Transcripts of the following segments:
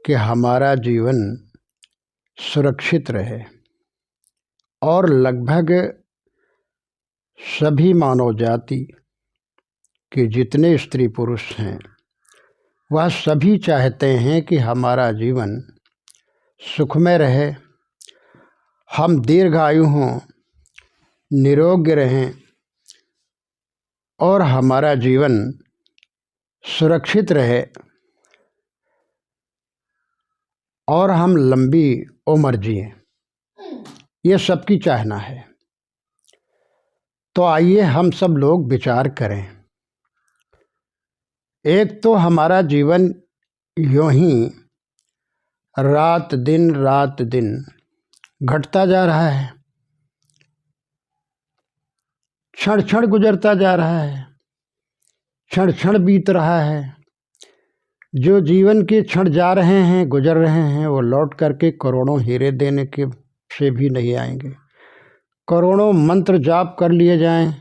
कि हमारा जीवन सुरक्षित रहे और लगभग सभी मानव जाति के जितने स्त्री पुरुष हैं वह सभी चाहते हैं कि हमारा जीवन सुखमय रहे, हम दीर्घायु हों, निरोग रहें और हमारा जीवन सुरक्षित रहे और हम लंबी उम्र जिएं। ये सबकी चाहना है। तो आइए हम सब लोग विचार करें। एक तो हमारा जीवन यूं ही रात दिन घटता जा रहा है, क्षण क्षण गुजरता जा रहा है, क्षण क्षण बीत रहा है। जो जीवन के क्षण जा रहे हैं, गुजर रहे हैं, वो लौट करके करोड़ों हीरे देने के से भी नहीं आएंगे। करोड़ों मंत्र जाप कर लिए जाएं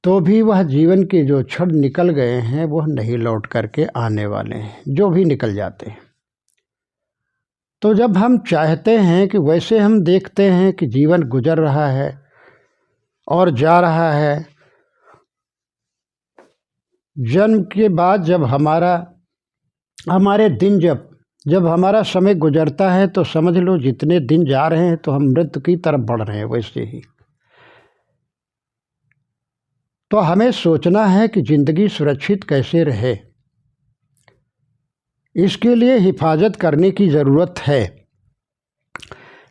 तो भी वह जीवन के जो क्षण निकल गए हैं वह नहीं लौट करके आने वाले हैं, जो भी निकल जाते हैं। तो जब हम चाहते हैं कि वैसे हम देखते हैं कि जीवन गुजर रहा है और जा रहा है, जन्म के बाद जब हमारे दिन जब हमारा समय गुजरता है तो समझ लो जितने दिन जा रहे हैं तो हम मृत्यु की तरफ बढ़ रहे हैं। वैसे ही तो हमें सोचना है कि जिंदगी सुरक्षित कैसे रहे, इसके लिए हिफाजत करने की ज़रूरत है।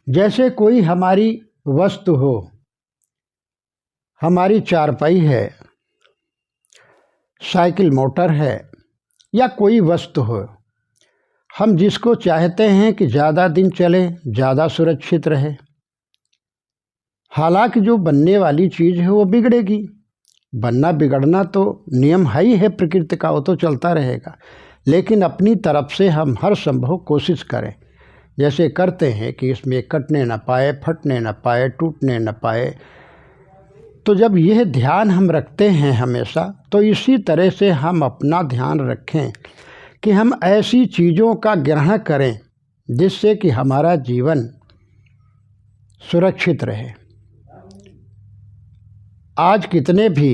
जैसे कोई हमारी वस्तु हो, हमारी चारपाई है, साइकिल मोटर है या कोई वस्तु हो, हम जिसको चाहते हैं कि ज़्यादा दिन चले, ज़्यादा सुरक्षित रहे। हालांकि जो बनने वाली चीज़ है वो बिगड़ेगी, बनना बिगड़ना तो नियम है ही है प्रकृति का, वो तो चलता रहेगा। लेकिन अपनी तरफ से हम हर संभव कोशिश करें, जैसे करते हैं कि इसमें कटने न पाए, फटने न पाए, टूटने न पाए। तो जब यह ध्यान हम रखते हैं हमेशा, तो इसी तरह से हम अपना ध्यान रखें कि हम ऐसी चीज़ों का ग्रहण करें जिससे कि हमारा जीवन सुरक्षित रहे। आज कितने भी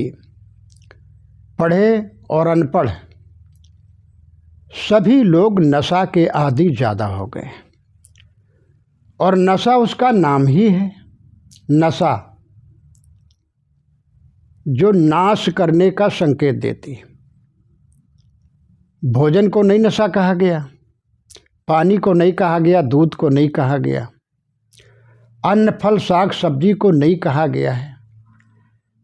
पढ़े और अनपढ़ सभी लोग नशा के आदी ज़्यादा हो गए, और नशा उसका नाम ही है नशा, जो नाश करने का संकेत देती है। भोजन को नहीं नशा कहा गया, पानी को नहीं कहा गया, दूध को नहीं कहा गया, अन्न फल साग सब्जी को नहीं कहा गया है,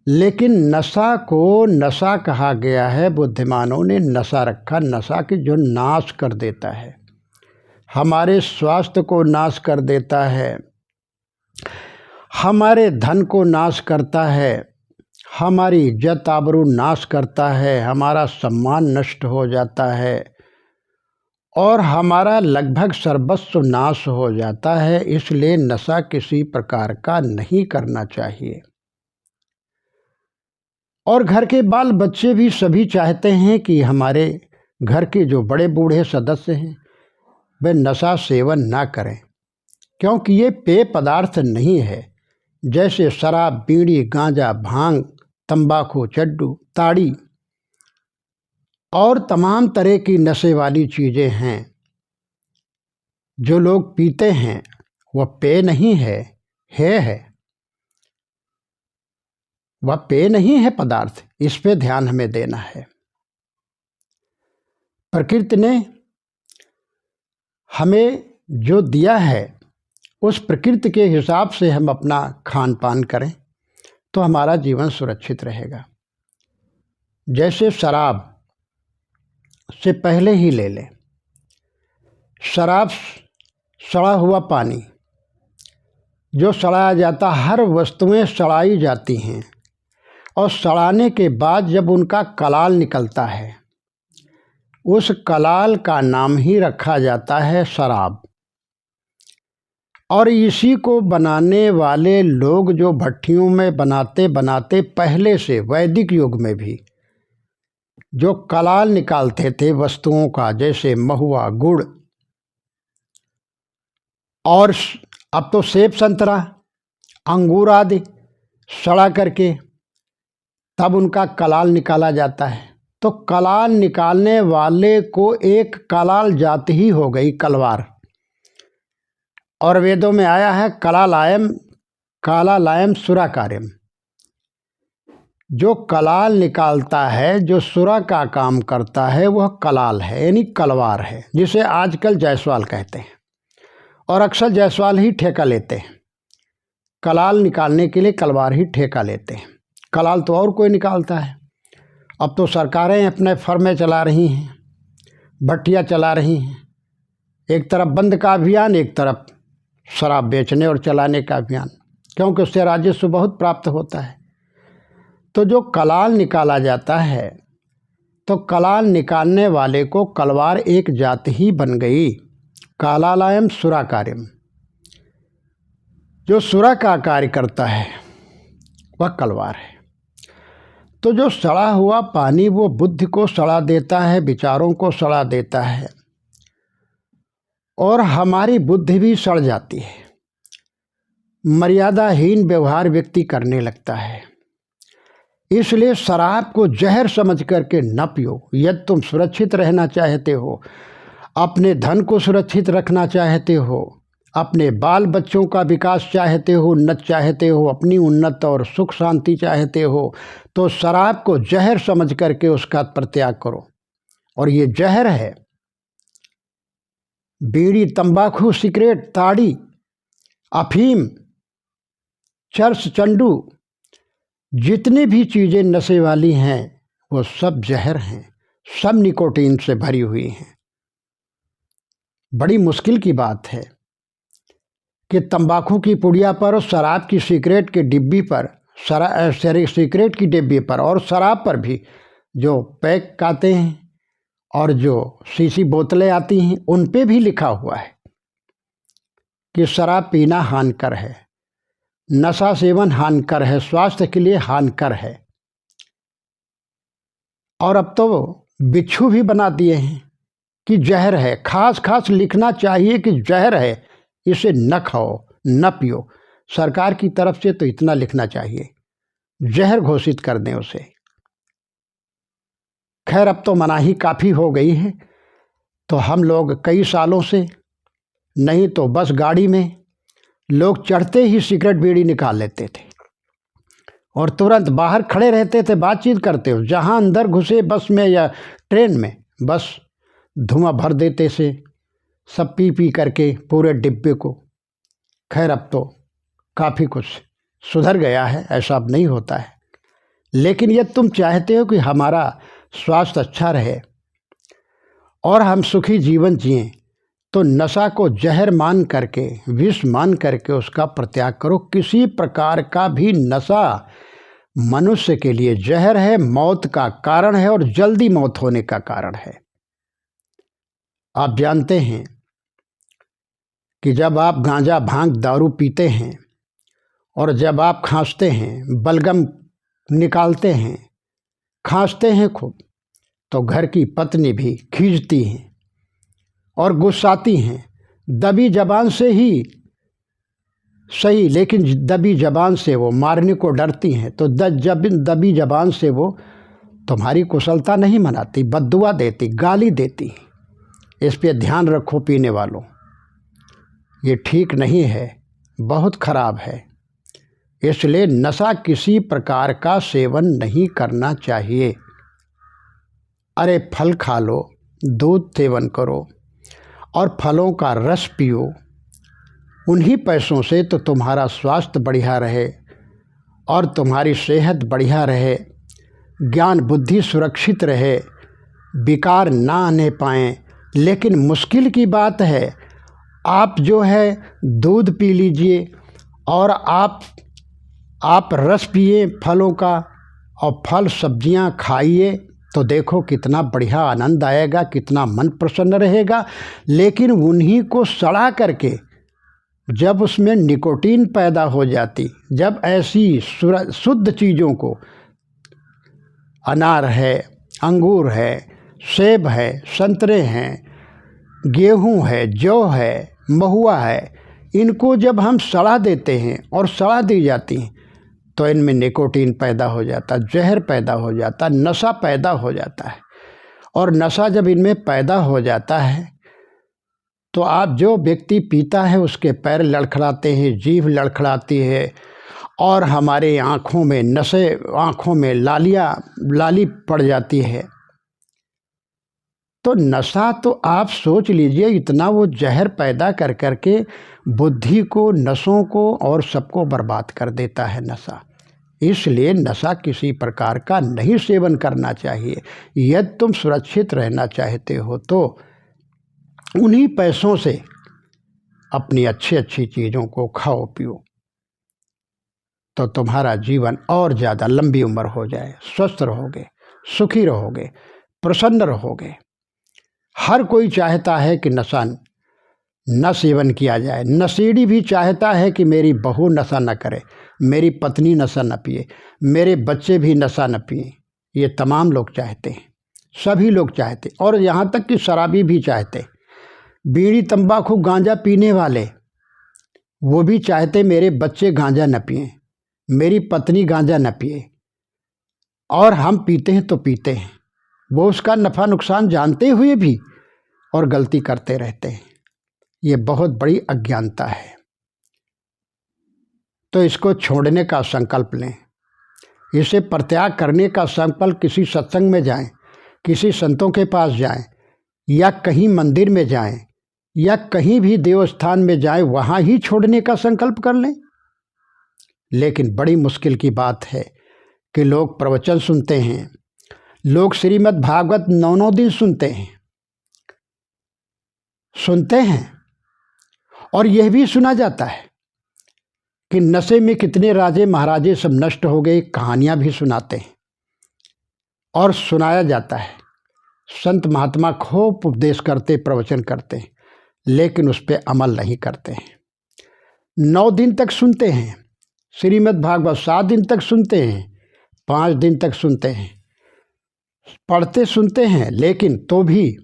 लेकिन नशा को नशा कहा गया है। बुद्धिमानों ने नशा रखा, नशा की जो नाश कर देता है, हमारे स्वास्थ्य को नाश कर देता है, हमारे धन को नाश करता है, हमारी इज्जत आबरू नाश करता है, हमारा सम्मान नष्ट हो जाता है और हमारा लगभग सर्वस्व नाश हो जाता है। इसलिए नशा किसी प्रकार का नहीं करना चाहिए। और घर के बाल बच्चे भी सभी चाहते हैं कि हमारे घर के जो बड़े बूढ़े सदस्य हैं वे नशा सेवन ना करें, क्योंकि ये पेय पदार्थ नहीं है। जैसे शराब, बीड़ी, गांजा, भांग, तंबाकू, चड्डू, ताड़ी और तमाम तरह की नशे वाली चीज़ें हैं जो लोग पीते हैं, वह पेय नहीं है, वह पेय नहीं है पदार्थ। इस पे ध्यान हमें देना है। प्रकृति ने हमें जो दिया है उस प्रकृति के हिसाब से हम अपना खान पान करें तो हमारा जीवन सुरक्षित रहेगा। जैसे शराब से पहले ही ले लें, शराब सड़ा हुआ पानी जो सड़ाया जाता, हर वस्तुएं सड़ाई जाती हैं और सड़ाने के बाद जब उनका कलाल निकलता है, उस कलाल का नाम ही रखा जाता है शराब। और इसी को बनाने वाले लोग जो भट्टियों में बनाते बनाते पहले से वैदिक युग में भी जो कलाल निकालते थे वस्तुओं का, जैसे महुआ, गुड़, और अब तो सेब, संतरा, अंगूर आदि सड़ा करके तब उनका कलाल निकाला जाता है। तो कलाल निकालने वाले को एक कलाल जाति ही हो गई, कलवार। और वेदों में आया है कलालायम कालालायम सुराकार्यम। जो कलाल निकालता है, जो सुरा का काम करता है, वह कलाल है, यानी कलवार है, जिसे आजकल जायसवाल कहते हैं। और अक्सर जायसवाल ही ठेका लेते हैं, कलाल निकालने के लिए कलवार ही ठेका लेते हैं। कलाल तो और कोई निकालता है। अब तो सरकारें अपने फर्में चला रही हैं, भट्टियाँ चला रही हैं। एक तरफ बंद का अभियान, एक तरफ शराब बेचने और चलाने का अभियान, क्योंकि उससे राजस्व बहुत प्राप्त होता है। तो जो कलाल निकाला जाता है, तो कलाल निकालने वाले को कलवार एक जाति ही बन गई, कालालायम सुराकार्यम। जो सुरा का कार्य करता है वह कलवार है। तो जो सड़ा हुआ पानी वो बुद्धि को सड़ा देता है, विचारों को सड़ा देता है, और हमारी बुद्धि भी सड़ जाती है। मर्यादाहीन व्यवहार व्यक्ति करने लगता है। इसलिए शराब को जहर समझ करके न पियो। यदि तुम सुरक्षित रहना चाहते हो, अपने धन को सुरक्षित रखना चाहते हो, अपने बाल बच्चों का विकास चाहते हो, उन्नत चाहते हो, अपनी उन्नत और सुख शांति चाहते हो, तो शराब को जहर समझ करके उसका परित्याग करो। और ये जहर है। बीड़ी, तंबाकू, सिगरेट, ताड़ी, अफीम, चरस, चंडू, जितनी भी चीज़ें नशे वाली हैं वो सब जहर हैं, सब निकोटीन से भरी हुई हैं। बड़ी मुश्किल की बात है कि तंबाकू की पुड़िया पर और शराब की सिगरेट की डिब्बी पर, सिगरेट की डिब्बी पर और शराब पर भी जो पैक आते हैं और जो शीशी बोतलें आती हैं, उन पे भी लिखा हुआ है कि शराब पीना हानिकर है, नशा सेवन हानिकर है, स्वास्थ्य के लिए हानिकर है। और अब तो बिच्छू भी बना दिए हैं कि जहर है। खास खास लिखना चाहिए कि जहर है, इसे न खाओ, न पियो। सरकार की तरफ से तो इतना लिखना चाहिए, जहर घोषित कर दें उसे। खैर, अब तो मनाही काफ़ी हो गई है। तो हम लोग कई सालों से, नहीं तो बस गाड़ी में लोग चढ़ते ही सिगरेट बीड़ी निकाल लेते थे और तुरंत बाहर खड़े रहते थे, बातचीत करते हो। जहाँ अंदर घुसे बस में या ट्रेन में, बस धुआं भर देते से सब पी पी करके पूरे डिब्बे को। खैर, अब तो काफ़ी कुछ सुधर गया है, ऐसा अब नहीं होता है। लेकिन यदि तुम चाहते हो कि हमारा स्वास्थ्य अच्छा रहे और हम सुखी जीवन जिएं, तो नशा को जहर मान करके, विष मान करके उसका परित्याग करो। किसी प्रकार का भी नशा मनुष्य के लिए जहर है, मौत का कारण है और जल्दी मौत होने का कारण है। आप जानते हैं कि जब आप गांजा, भांग, दारू पीते हैं और जब आप खांसते हैं, बलगम निकालते हैं, खांसते हैं खूब, तो घर की पत्नी भी खींचती हैं और गुस्साती हैं। दबी जबान से ही सही, लेकिन दबी जबान से वो मारने को डरती हैं। तो दबी जबान से वो तुम्हारी कुशलता नहीं मनाती, बद्दुआ देती, गाली देती। इस पे ध्यान रखो पीने वालों, ये ठीक नहीं है, बहुत खराब है। इसलिए नशा किसी प्रकार का सेवन नहीं करना चाहिए। अरे फल खा लो, दूध सेवन करो और फलों का रस पियो। उन्हीं पैसों से तो तुम्हारा स्वास्थ्य बढ़िया रहे और तुम्हारी सेहत बढ़िया रहे, ज्ञान बुद्धि सुरक्षित रहे, विकार ना आने पाएँ। लेकिन मुश्किल की बात है, आप जो है दूध पी लीजिए और आप रस पिए फलों का और फल सब्जियां खाइए, तो देखो कितना बढ़िया आनंद आएगा, कितना मन प्रसन्न रहेगा। लेकिन उन्हीं को सड़ा करके जब उसमें निकोटीन पैदा हो जाती, जब ऐसी शुद्ध चीज़ों को, अनार है, अंगूर है, सेब है, संतरे हैं, गेहूं है, जौ है, महुआ है, इनको जब हम सड़ा देते हैं और सड़ा दी जाती हैं तो इनमें निकोटीन पैदा हो जाता, जहर पैदा हो जाता, नशा पैदा हो जाता है। और नशा जब इनमें पैदा हो जाता है तो आप जो व्यक्ति पीता है उसके पैर लड़खड़ाते हैं, जीभ लड़खड़ाती है और हमारे आँखों में नशे, आँखों में लाली पड़ जाती है। तो नशा तो आप सोच लीजिए इतना वो जहर पैदा कर करके बुद्धि को, नसों को और सबको बर्बाद कर देता है नशा। इसलिए नशा किसी प्रकार का नहीं सेवन करना चाहिए। यदि तुम सुरक्षित रहना चाहते हो तो उन्हीं पैसों से अपनी अच्छी अच्छी चीज़ों को खाओ पियो, तो तुम्हारा जीवन और ज़्यादा लंबी उम्र हो जाए, स्वस्थ रहोगे, सुखी रहोगे, प्रसन्न रहोगे। हर कोई चाहता है कि नशा न सेवन किया जाए। नशेड़ी भी चाहता है कि मेरी बहू नशा न करे, मेरी पत्नी नशा न पिए, मेरे बच्चे भी नशा न पिए। ये तमाम लोग चाहते हैं, सभी लोग चाहते, और यहाँ तक कि शराबी भी चाहते। बीड़ी, तंबाकू, गांजा पीने वाले वो भी चाहते मेरे बच्चे गांजा न पिए, मेरी पत्नी गांजा न पिए। और हम पीते हैं तो पीते हैं, वो उसका नफ़ा नुकसान जानते हुए भी और गलती करते रहते हैं। ये बहुत बड़ी अज्ञानता है। तो इसको छोड़ने का संकल्प लें, इसे परित्याग करने का संकल्प, किसी सत्संग में जाएं, किसी संतों के पास जाएं, या कहीं मंदिर में जाएं, या कहीं भी देवस्थान में जाएं, वहाँ ही छोड़ने का संकल्प कर लें। लेकिन बड़ी मुश्किल की बात है कि लोग प्रवचन सुनते हैं, लोग श्रीमद् भागवत 9 दिन सुनते हैं और यह भी सुना जाता है कि नशे में कितने राजे महाराजे सब नष्ट हो गए, कहानियाँ भी सुनाते हैं और सुनाया जाता है। संत महात्मा खूब उपदेश करते, प्रवचन करते हैं, लेकिन उस पर अमल नहीं करते हैं। 9 दिन तक सुनते हैं श्रीमद् भागवत, 7 दिन तक सुनते हैं, 5 दिन तक सुनते हैं, पढ़ते सुनते हैं, लेकिन तो भी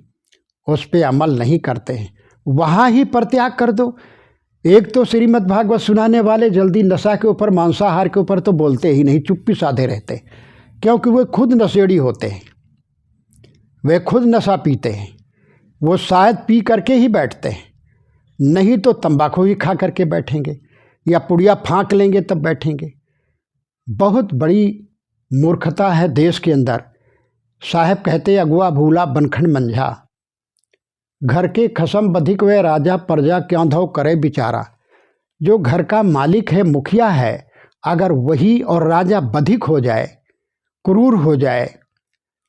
उस पर अमल नहीं करते हैं। वहाँ ही परित्याग कर दो। एक तो श्रीमद् भागवत सुनाने वाले जल्दी नशा के ऊपर, मांसाहार के ऊपर तो बोलते ही नहीं, चुप्पी साधे रहते, क्योंकि वे खुद नशेड़ी होते हैं, वे खुद नशा पीते हैं। वो शायद पी करके ही बैठते हैं, नहीं तो तंबाकू ही खा करके बैठेंगे या पुड़िया फाँक लेंगे तब बैठेंगे। बहुत बड़ी मूर्खता है देश के अंदर। साहब कहते अगुआ भूला बनखंड मंझा, घर के खसम बधिक वे राजा, प्रजा क्यों धो करे बिचारा। जो घर का मालिक है, मुखिया है, अगर वही और राजा बधिक हो जाए, क्रूर हो जाए,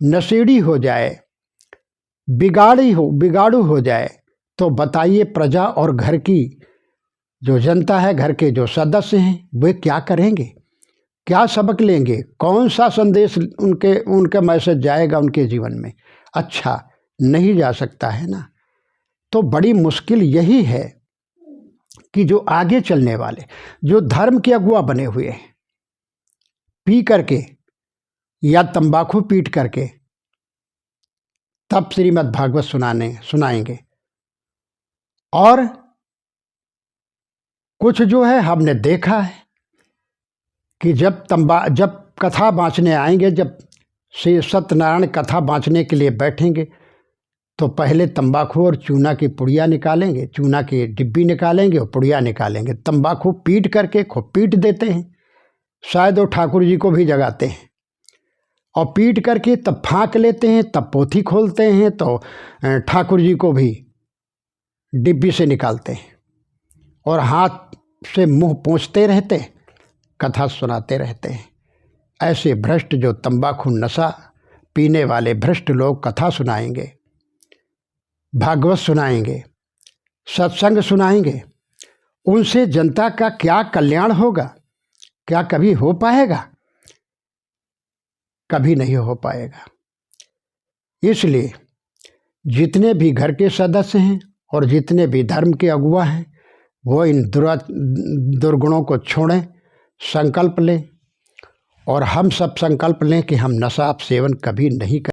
नशेड़ी हो जाए, बिगाड़ू हो जाए, तो बताइए प्रजा और घर की जो जनता है, घर के जो सदस्य हैं, वे क्या करेंगे, क्या सबक लेंगे, कौन सा संदेश उनका मैसेज जाएगा उनके जीवन में? अच्छा नहीं जा सकता है ना। तो बड़ी मुश्किल यही है कि जो आगे चलने वाले, जो धर्म के अगुआ बने हुए हैं, पी करके या तंबाकू पीट करके तब श्रीमद् भागवत सुनाएंगे। और कुछ जो है हमने देखा है कि जब कथा बाँचने आएंगे, जब श्री सत्यनारायण कथा बाँचने के लिए बैठेंगे, तो पहले तंबाकू और चूना की पुड़िया निकालेंगे, चूना की डिब्बी निकालेंगे और पुड़िया निकालेंगे। तंबाकू पीट करके खूब पीट देते हैं, शायद वो ठाकुर जी को भी जगाते हैं, और पीट करके तब फाँक लेते हैं, तब पोथी खोलते हैं तो ठाकुर जी को भी डिब्बी से निकालते हैं और हाथ से मुंह पोंछते रहते, कथा सुनाते रहते हैं। ऐसे भ्रष्ट जो तंबाकू नशा पीने वाले भ्रष्ट लोग कथा सुनाएंगे, भागवत सुनाएंगे, सत्संग सुनाएंगे, उनसे जनता का क्या कल्याण होगा? क्या कभी हो पाएगा? कभी नहीं हो पाएगा। इसलिए जितने भी घर के सदस्य हैं और जितने भी धर्म के अगुआ हैं, वो इन दुर्गुणों को छोड़ें, संकल्प लें, और हम सब संकल्प लें कि हम नशा सेवन कभी नहीं करें।